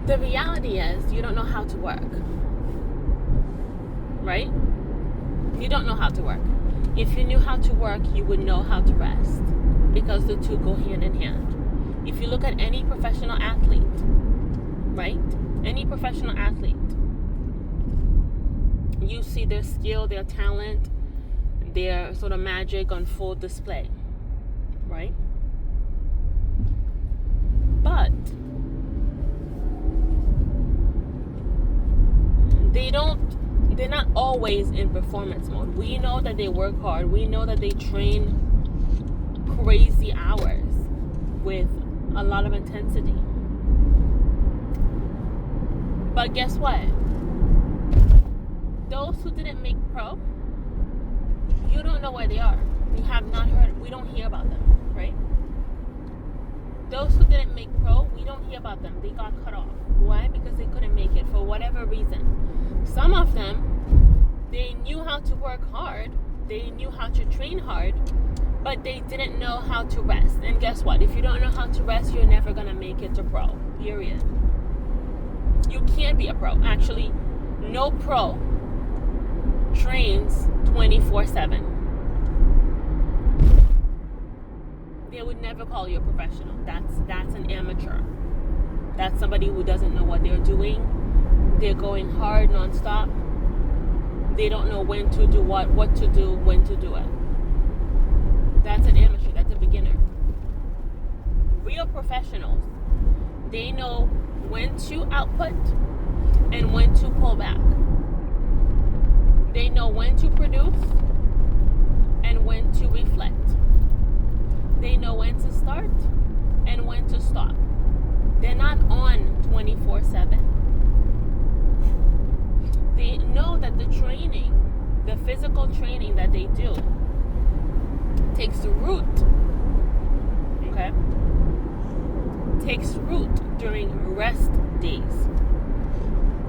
The reality is you don't know how to work, right? You don't know how to work. If you knew how to work, you would know how to rest, because the two go hand in hand. If you look at any professional athlete, right? Any professional athlete, you see their skill, their talent, their sort of magic on full display, right? But they're not always in performance mode. We know that they work hard. We know that they train crazy hours with a lot of intensity. But guess what? Those who didn't make pro, you don't know where they are. We have not heard, we don't hear about them, right? Those who didn't make pro, we don't hear about them. They got cut off. Why? Because they couldn't make it for whatever reason. Some of them, they knew how to work hard. They knew how to train hard, but they didn't know how to rest. And guess what? If you don't know how to rest, you're never going to make it to pro, period. You can't be a pro. Actually, no pro trains 24/7. They would never call you a professional. That's an amateur. That's somebody who doesn't know what they're doing. They're going hard nonstop. They don't know when to do what to do, when to do it. That's an amateur. That's a beginner. Real professionals, they know when to output and when to pull back. They know when to produce and when to reflect. They know when to start and when to stop. They're not on 24/7. They know that the training, the physical training that they do, takes root. Okay? Takes root during rest days.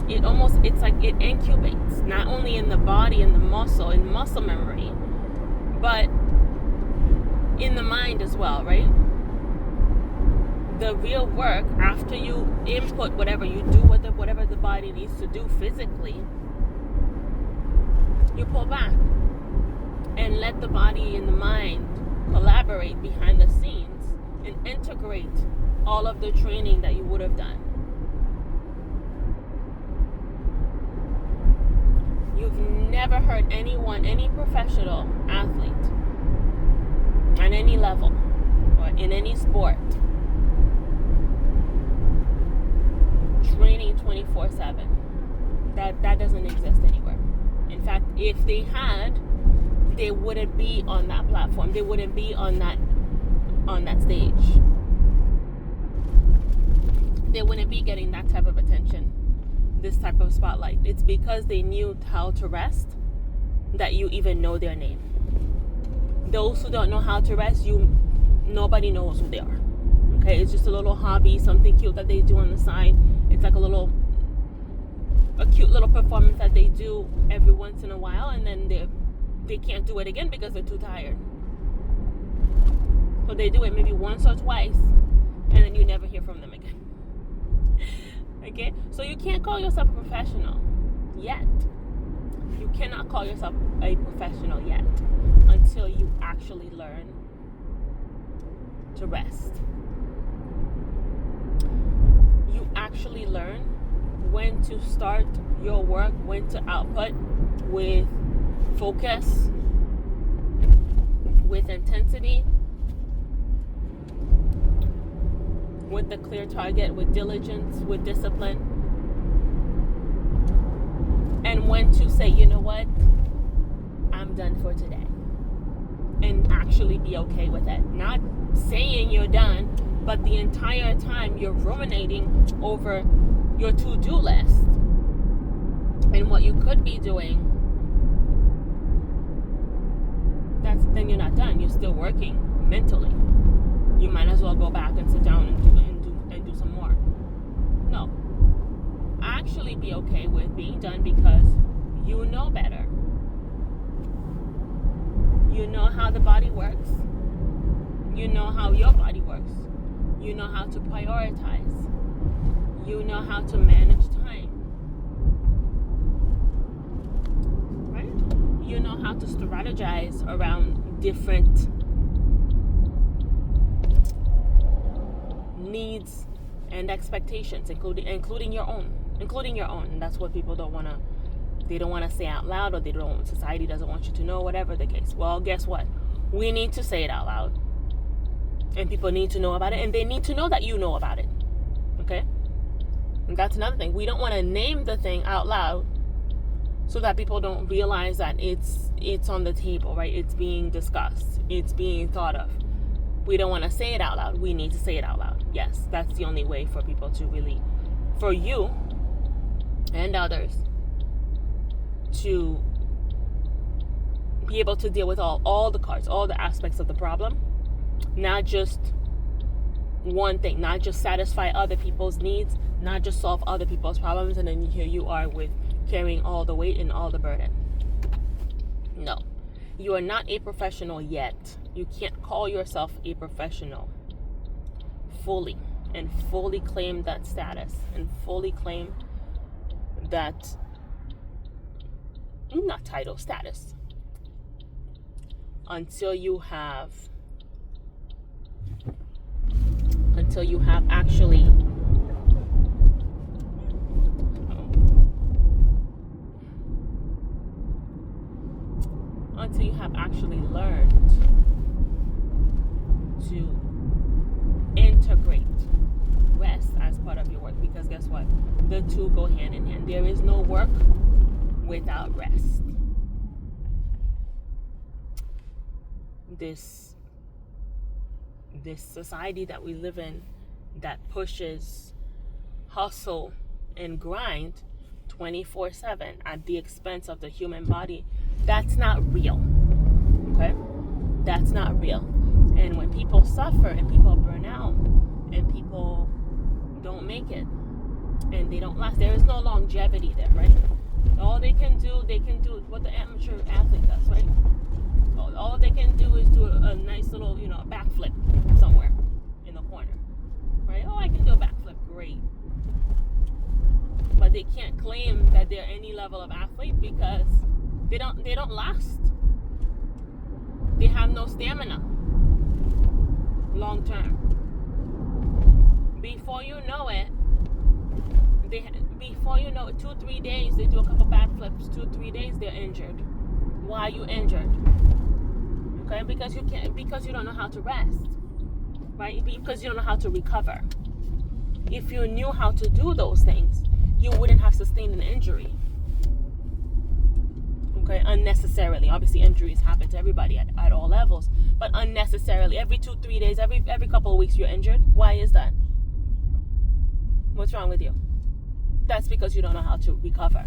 It's like it incubates, not only in the body and the muscle, in muscle memory, but in the mind as well, right? The real work, after you input whatever you do, whatever the body needs to do physically, you pull back and let the body and the mind collaborate behind the scenes and integrate all of the training that you would have done. You've never heard anyone, any professional athlete at any level or in any sport training 24/7. That doesn't exist anywhere. In fact, if they had, they wouldn't be on that platform. They wouldn't be on that stage. They wouldn't be getting that type of attention, this type of spotlight. It's because they knew how to rest that you even know their name. Those who don't know how to rest, nobody knows who they are. Okay, it's just a little hobby, something cute that they do on the side. It's like a cute little performance that they do every once in a while, and then they can't do it again because they're too tired. So they do it maybe once or twice, and then you never hear from them again. Okay, so you can't call yourself a professional yet. You cannot call yourself a professional yet until you actually learn to rest. You actually learn when to start your work, when to output with focus, with intensity, with a clear target, with diligence, with discipline, and when to say, you know what, I'm done for today, and actually be okay with it. Not saying you're done, but the entire time you're ruminating over your to-do list and what you could be doing, then you're not done. You're still working mentally. You might as well go back and sit down and do some more. No. Actually be okay with being done because you know better. You know how the body works. You know how your body works. You know how to prioritize. You know how to manage time. Right? You know how to strategize around different needs and expectations, including your own. And that's what people don't want to say out loud, or society doesn't want you to know, whatever the case. Well, guess what? We need to say it out loud. And people need to know about it, and they need to know that you know about it. Okay? And that's another thing. We don't want to name the thing out loud so that people don't realize that it's on the table, right? It's being discussed. It's being thought of. We don't want to say it out loud. We need to say it out loud. Yes, that's the only way for people to really, for you and others, to be able to deal with all the cards, all the aspects of the problem. Not just one thing, not just satisfy other people's needs, not just solve other people's problems, and then here you are with carrying all the weight and all the burden. No, you are not a professional yet. You can't call yourself a professional fully claim that status and fully claim that, not title, status, until you have actually learned to integrate rest as part of your work. Because guess what? The two go hand in hand. There is no work without rest. This society that we live in, that pushes hustle and grind 24/7 at the expense of the human body, that's not real. Okay? That's not real. And when people suffer and people burn out and people don't make it and they don't last, there is no longevity there, right? All they can do what the amateur athlete does, right? All they can do is do a nice little, backflip somewhere in the corner, right? Oh, I can do a backflip, great. But they can't claim that they're any level of athlete because they don't last. They have no stamina long term. Before you know it, 2-3 days they do a couple backflips. 2-3 days they're injured. Why are you injured? Okay, because you don't know how to rest, right? Because you don't know how to recover. If you knew how to do those things, you wouldn't have sustained an injury. Okay, unnecessarily. Obviously, injuries happen to everybody at all levels, but unnecessarily. Every 2-3 days, every couple of weeks, you're injured. Why is that? What's wrong with you? That's because you don't know how to recover.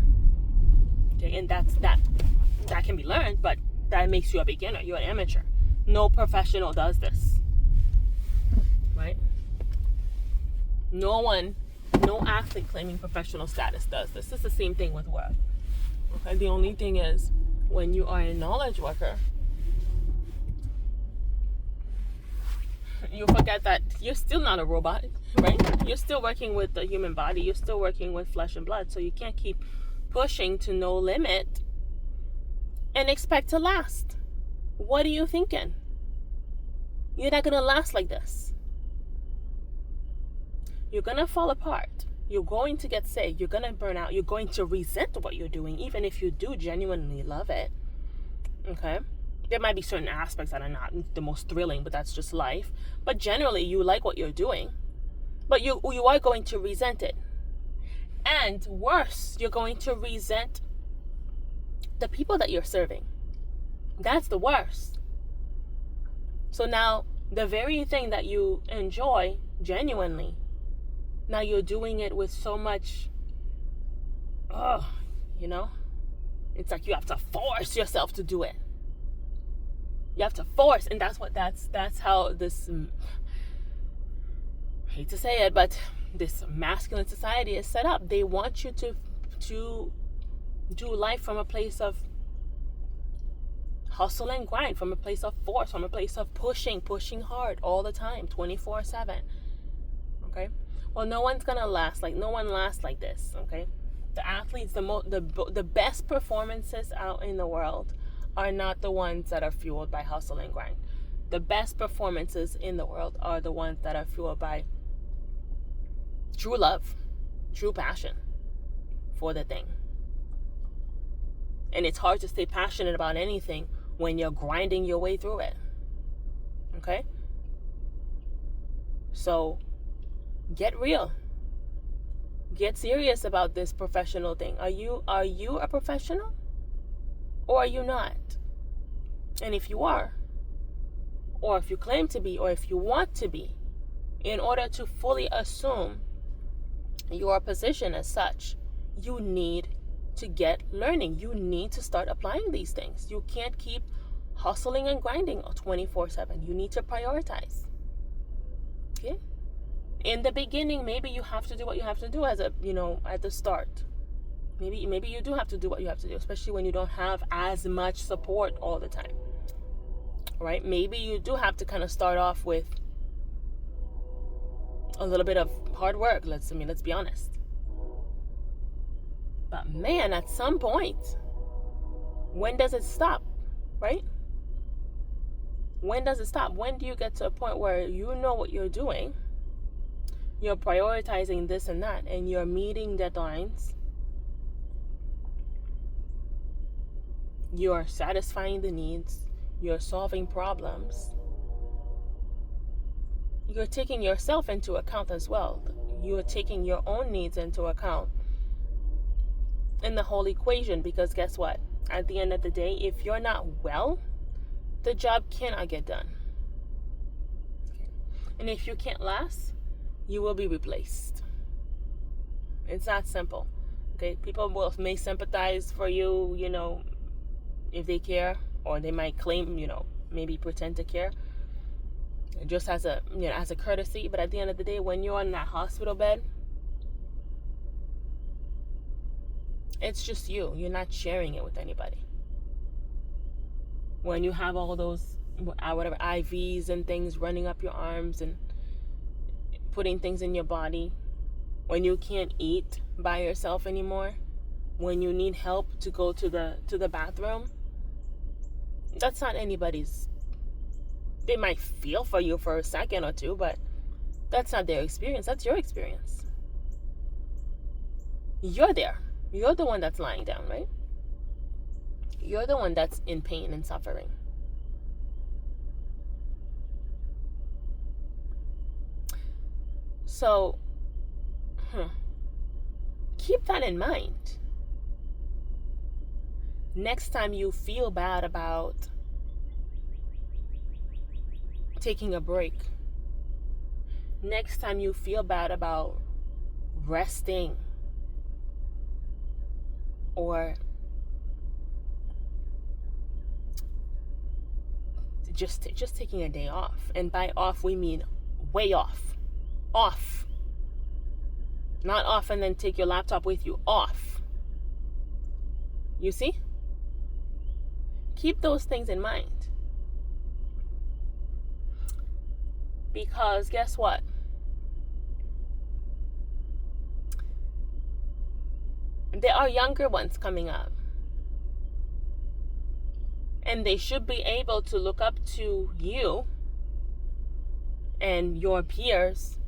Okay, and that can be learned, but that makes you a beginner. You're an amateur. No professional does this, right? No athlete claiming professional status does this. It's the same thing with work. Okay, the only thing is, when you are a knowledge worker, you forget that you're still not a robot, right? You're still working with the human body. You're still working with flesh and blood. So you can't keep pushing to no limit and expect to last. What are you thinking? You're not going to last like this. You're going to fall apart. You're going to get sick. You're going to burn out. You're going to resent what you're doing, even if you do genuinely love it. Okay? There might be certain aspects that are not the most thrilling, but that's just life. But generally, you like what you're doing. But you are going to resent it. And worse, you're going to resent the people that you're serving. That's the worst. So now, the very thing that you enjoy genuinely, now you're doing it with so much, it's like you have to force yourself to do it. You have to force, and that's how this, I hate to say it, but this masculine society is set up. They want you to do life from a place of hustle and grind, from a place of force, from a place of pushing hard all the time, 24/7. Okay? Well, no one's gonna last. Like, no one lasts like this, okay? The athletes, the best performances out in the world are not the ones that are fueled by hustle and grind. The best performances in the world are the ones that are fueled by true love, true passion for the thing. And it's hard to stay passionate about anything when you're grinding your way through it. Okay? So, get real. Get serious about this professional thing. Are you a professional? Or are you not? And if you are, or if you claim to be, or if you want to be, in order to fully assume your position as such, you need to get learning. You need to start applying these things. You can't keep hustling and grinding 24/7. You need to prioritize. Okay? In the beginning, maybe you have to do what you have to do at the start. Maybe you do have to do what you have to do, especially when you don't have as much support all the time. Right? Maybe you do have to kind of start off with a little bit of hard work. Let's be honest. But man, at some point, when does it stop? Right? When does it stop? When do you get to a point where you know what you're doing? You're prioritizing this and that, and you're meeting deadlines. You're satisfying the needs. You're solving problems. You're taking yourself into account as well. You're taking your own needs into account in the whole equation, because guess what? At the end of the day, if you're not well, the job cannot get done. And if you can't last, you will be replaced. It's that simple. Okay, people may sympathize for you, if they care, or they might claim, maybe pretend to care, just as a courtesy. But at the end of the day, when you're on that hospital bed, it's just you. You're not sharing it with anybody. When you have all those whatever IVs and things running up your arms and putting things in your body, when you can't eat by yourself anymore, when you need help to go to the bathroom, that's not anybody's. They might feel for you for a second or two, but that's not their experience. That's your experience. You're there. You're the one that's lying down, right? You're the one that's in pain and suffering. So, keep that in mind. Next time you feel bad about taking a break, next time you feel bad about resting, or just taking a day off. And by off, we mean way off. Off. Not off and then take your laptop with you. Off. You see? Keep those things in mind. Because guess what? There are younger ones coming up. And they should be able to look up to you and your peers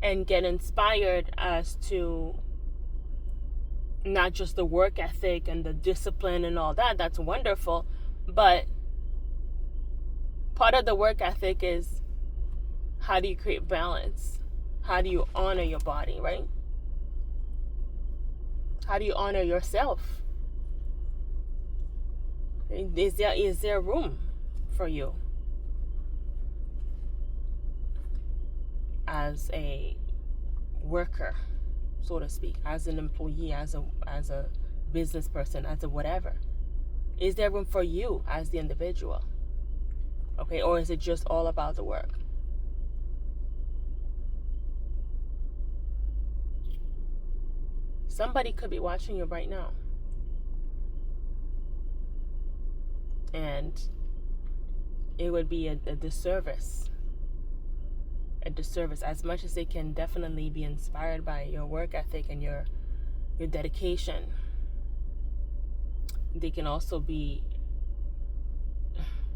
and get inspired as to not just the work ethic and the discipline and all that. That's wonderful. But part of the work ethic is, how do you create balance? How do you honor your body, right? How do you honor yourself? Is there room for you as a worker, so to speak, as an employee, as a business person, as a whatever? Is there room for you as the individual? Okay, or is it just all about the work? Somebody could be watching you right now, and it would be a disservice a disservice. As much as they can definitely be inspired by your work ethic and your dedication, they can also be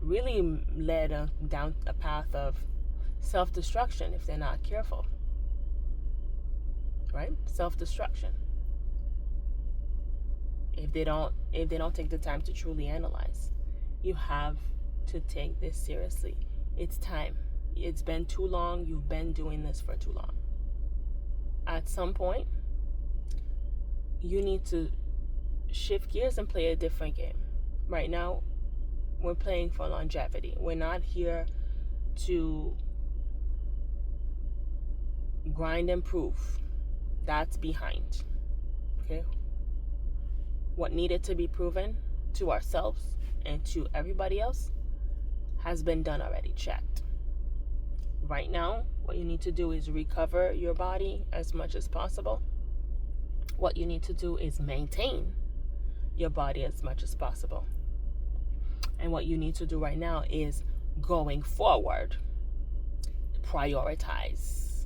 really led down a path of self-destruction if they're not careful. Right? Self-destruction. If they don't take the time to truly analyze. You have to take this seriously. It's time. It's been too long. You've been doing this for too long. At some point, you need to shift gears and play a different game. Right now, we're playing for longevity. We're not here to grind and prove. That's behind. Okay? What needed to be proven to ourselves and to everybody else has been done already, checked. Right now, what you need to do is recover your body as much as possible. What you need to do is maintain your body as much as possible. And what you need to do right now is, going forward, prioritize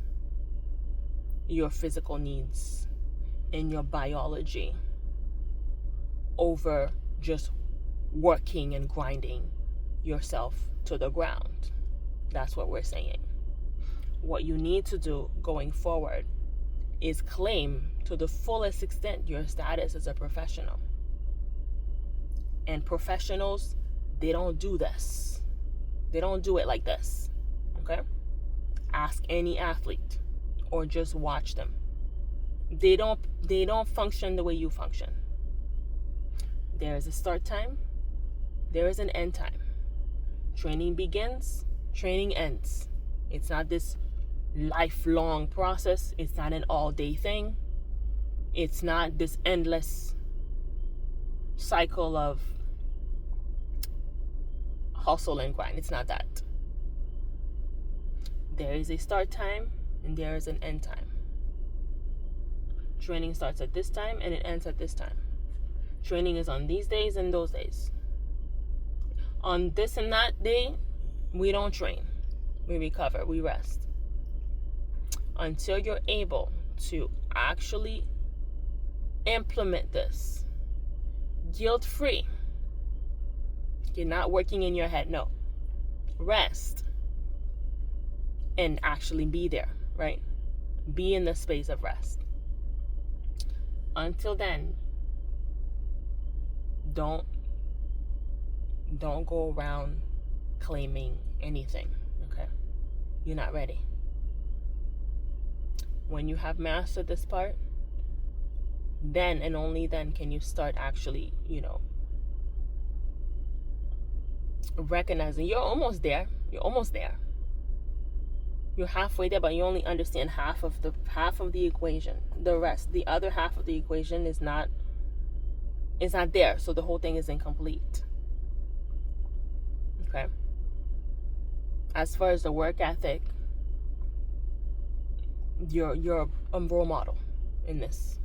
your physical needs and your biology over just working and grinding yourself to the ground. That's what we're saying. What you need to do going forward is claim to the fullest extent your status as a professional. And professionals, they don't do this. They don't do it like this. Okay? Ask any athlete or just watch them. They don't function the way you function. There is a start time. There is an end time. Training begins, training ends. It's not this lifelong process. It's not an all-day thing. It's not this endless cycle of hustle and grind. It's not that. There is a start time and there is an end time. Training starts at this time and it ends at this time. Training is on these days and those days. On this and that day, we don't train. We recover, we rest. Until you're able to actually implement this guilt-free. You're not working in your head, no. Rest. And actually be there, right? Be in the space of rest. Until then, don't go around claiming anything, okay? You're not ready. When you have mastered this part, then and only then can you start actually, recognizing you're almost there. You're almost there. You're halfway there, but you only understand half of the equation. The rest, the other half of the equation is not there, so the whole thing is incomplete. Okay? As far as the work ethic, you're a role model in this.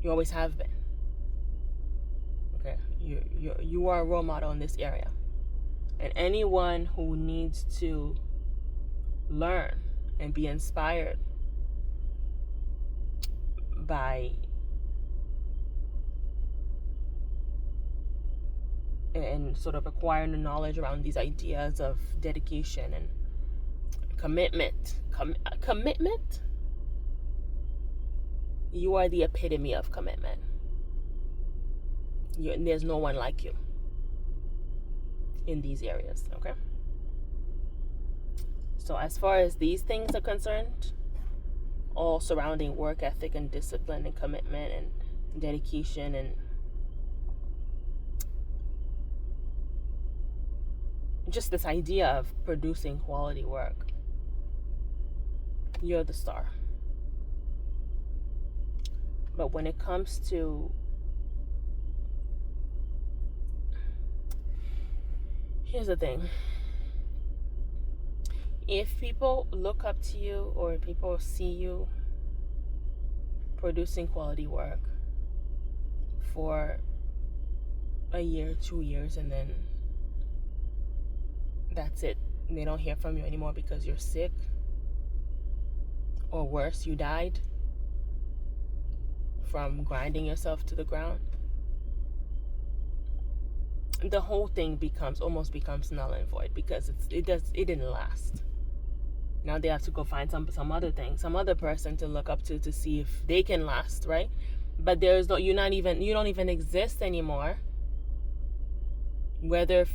You always have been. Okay? You are a role model in this area. And anyone who needs to learn and be inspired by and sort of acquiring the knowledge around these ideas of dedication and commitment. Commitment? You are the epitome of commitment. There's no one like you in these areas, okay? So as far as these things are concerned, all surrounding work ethic and discipline and commitment and dedication and just this idea of producing quality work, you're the star. But when it comes to here's the thing. If people look up to you or people see you producing quality work for a year, 2 years, and then that's it, they don't hear from you anymore because you're sick, or worse, you died from grinding yourself to the ground, the whole thing almost becomes null and void because it didn't last. Now they have to go find some other thing, some other person to look up to see if they can last, right? But you don't even exist anymore. Whether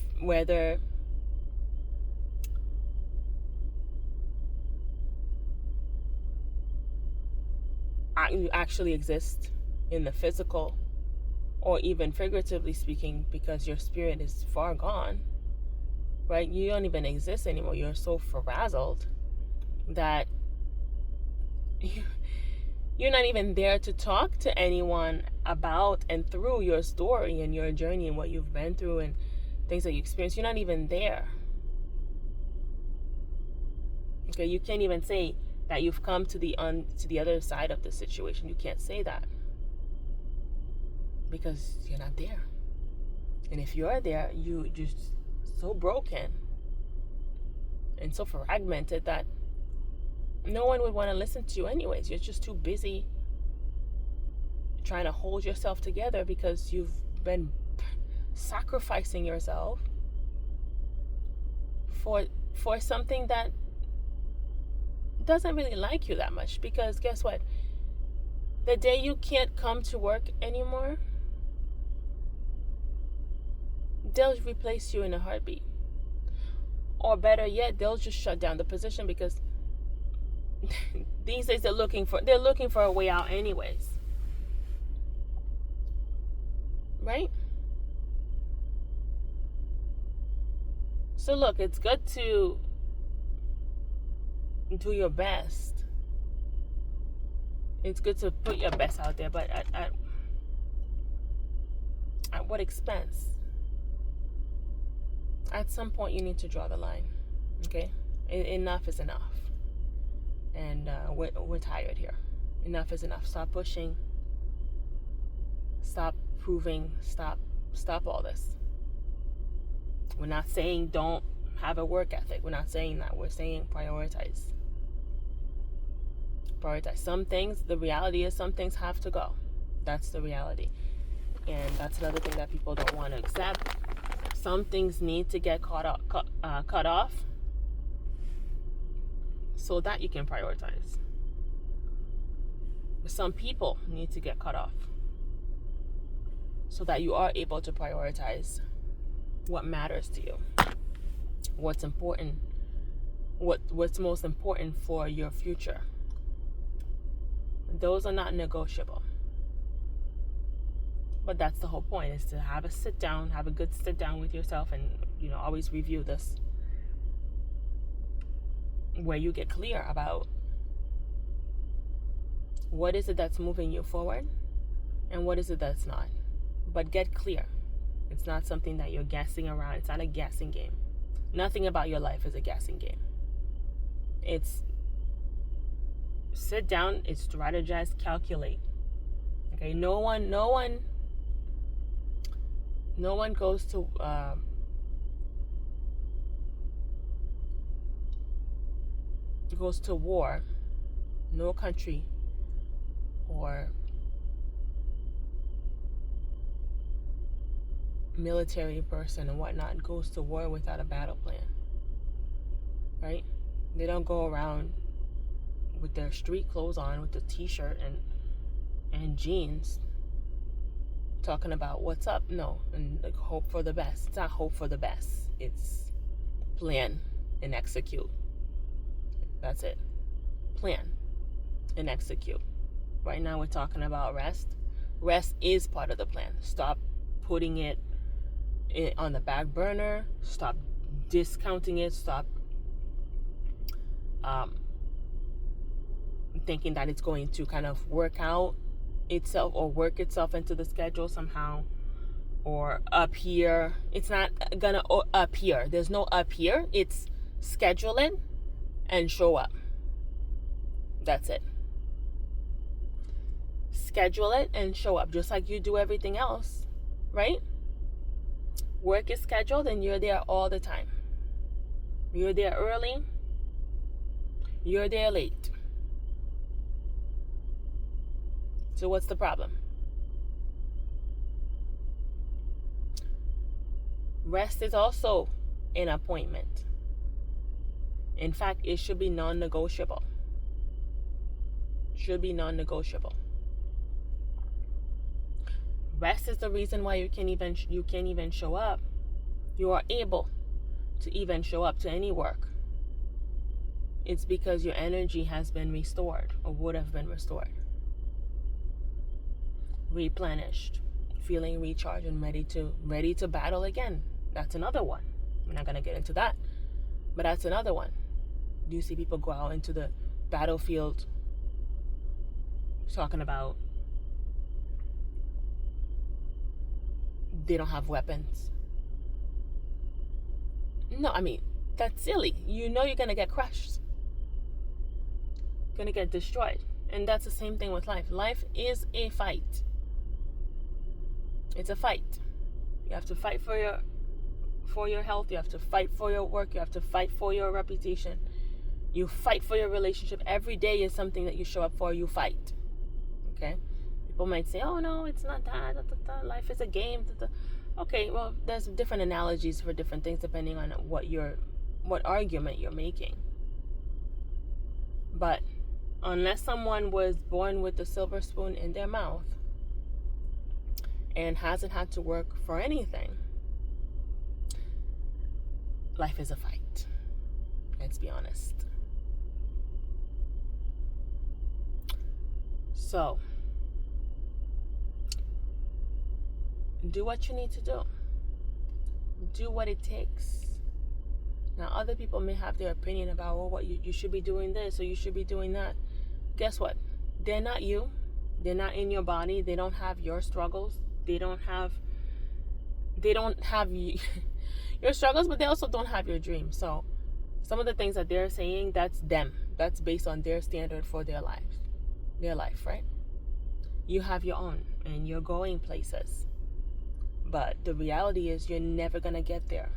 you actually exist in the physical, or even figuratively speaking, because your spirit is far gone, right? You don't even exist anymore. You're so frazzled that you're not even there to talk to anyone about and through your story and your journey and what you've been through and things that you experienced. You're not even there. Okay, you can't even say that you've come to the other side of the situation. You can't say that because you're not there. And if you're there, you're just so broken and so fragmented that no one would want to listen to you anyways. You're just too busy trying to hold yourself together because you've been sacrificing yourself for something that doesn't really like you that much. Because guess what? The day you can't come to work anymore, they'll replace you in a heartbeat. Or better yet, they'll just shut down the position because these days they're looking for a way out anyways. Right? So look, it's good to do your best. It's good to put your best out there, but at what expense? At some point you need to draw the line. Okay? Enough is enough. And we're tired here. Enough is enough. Stop pushing. Stop proving. Stop all this. We're not saying don't have a work ethic. We're not saying that. We're saying prioritize. Some things, the reality is some things have to go. That's the reality. And that's another thing that people don't want to accept. Some things need to get cut off so that you can prioritize. Some people need to get cut off so that you are able to prioritize what matters to you, what's important, what's most important for your future. Those are not negotiable. But that's the whole point, is to have a good sit down with yourself and, always review this, where you get clear about what is it that's moving you forward and what is it that's not. But get clear. It's not something that you're guessing around. It's not a guessing game. Nothing about your life is a guessing game. It's sit down, it's strategize, calculate. Okay, no one goes to war. No country or military person and whatnot goes to war without a battle plan, right? They don't go around with their street clothes on, with the t-shirt and jeans, talking about what's up. No, and hope for the best. It's not hope for the best. It's plan and execute. That's it. Plan and execute. Right now we're talking about rest. Rest is part of the plan. Stop putting it on the back burner. Stop discounting it. Stop thinking that it's going to kind of work out itself or work itself into the schedule somehow, or appear. It's not gonna appear. There's no appear. It's schedule it and show up. That's it. Schedule it and show up, just like you do everything else, right? Work is scheduled and you're there all the time. You're there early, you're there late. So what's the problem? Rest is also an appointment. In fact, it should be non-negotiable. Should be non-negotiable. Rest is the reason why you can't even show up. You are able to even show up to any work. It's because your energy has been restored, or would have been restored, replenished, feeling recharged and ready to battle again. That's another one. We're not gonna get into that, but that's another one. Do you see people go out into the battlefield talking about they don't have weapons? No, I mean, that's silly. You know you're gonna get crushed, gonna get destroyed. And that's the same thing with life. Life is a fight. It's a fight. You have to fight for your health. You have to fight for your work. You have to fight for your reputation. You fight for your relationship. Every day is something that you show up for. You fight. Okay? People might say, oh no, it's not that. Life is a game. Okay, well, there's different analogies for different things depending on what argument you're making. But unless someone was born with a silver spoon in their mouth and hasn't had to work for anything, life is a fight. Let's be honest. So, do what you need to do. Do what it takes. Now, other people may have their opinion about, well, what you should be doing this or you should be doing that. Guess what? They're not you. They're not in your body. They don't have your struggles. They don't have your struggles, but they also don't have your dreams. So some of the things that they're saying, that's them. That's based on their standard for their life, right? You have your own, and you're going places. But the reality is you're never going to get there.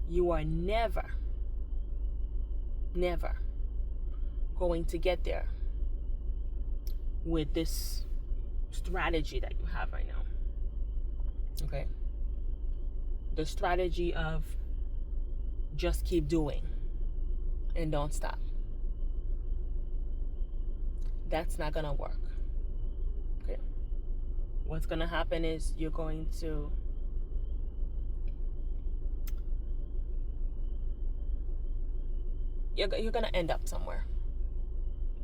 You are never going to get there with this strategy that you have right now. Okay? The strategy of just keep doing and don't stop. That's not going to work. Okay? What's going to happen is you're going to end up somewhere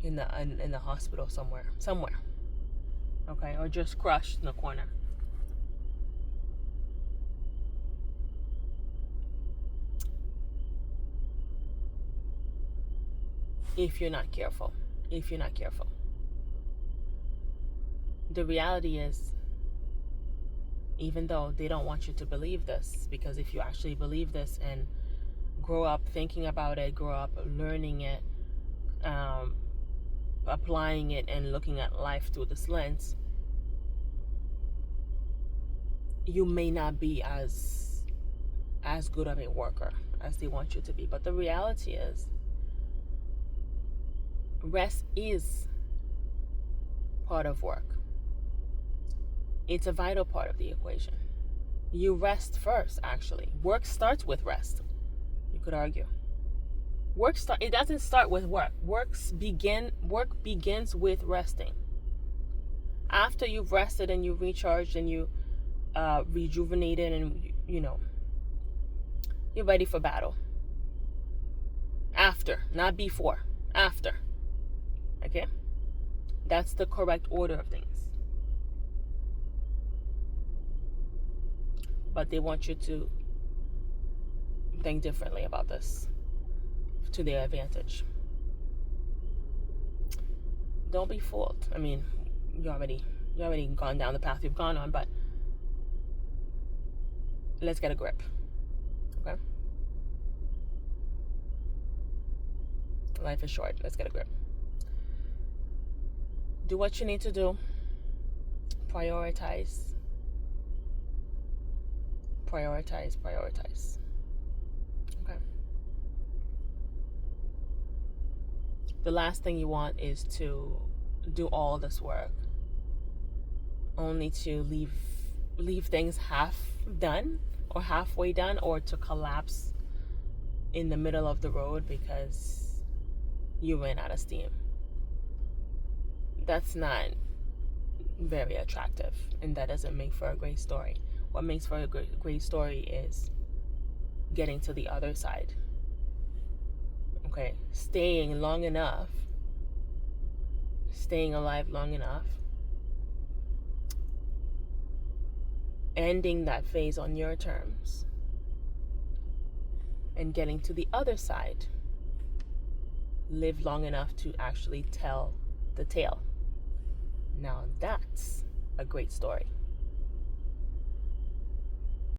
in the hospital somewhere, okay, or just crushed in the corner. If you're not careful. The reality is, even though they don't want you to believe this, because if you actually believe this and grow up thinking about it, grow up learning it, applying it, and looking at life through this lens, you may not be as good of a worker as they want you to be. But the reality is, rest is part of work. It's a vital part of the equation. You rest first, actually. Work starts with rest. You could argue. It doesn't start with work. Work begins with resting. After you've rested and you've recharged and you rejuvenated and you're ready for battle. After, not before. After. Okay? That's the correct order of things. But they want you to think differently about this to their advantage. Don't be fooled. I mean, you already gone down the path you've gone on, but let's get a grip. Okay? Life is short. Let's get a grip. Do what you need to do. Prioritize. Okay? The last thing you want is to do all this work only to leave things half done or halfway done, or to collapse in the middle of the road because you ran out of steam. That's not very attractive, and that doesn't make for a great story. What makes for a great story is getting to the other side. Okay, staying long enough, staying alive long enough, ending that phase on your terms, and getting to the other side. Live long enough to actually tell the tale. Now that's a great story.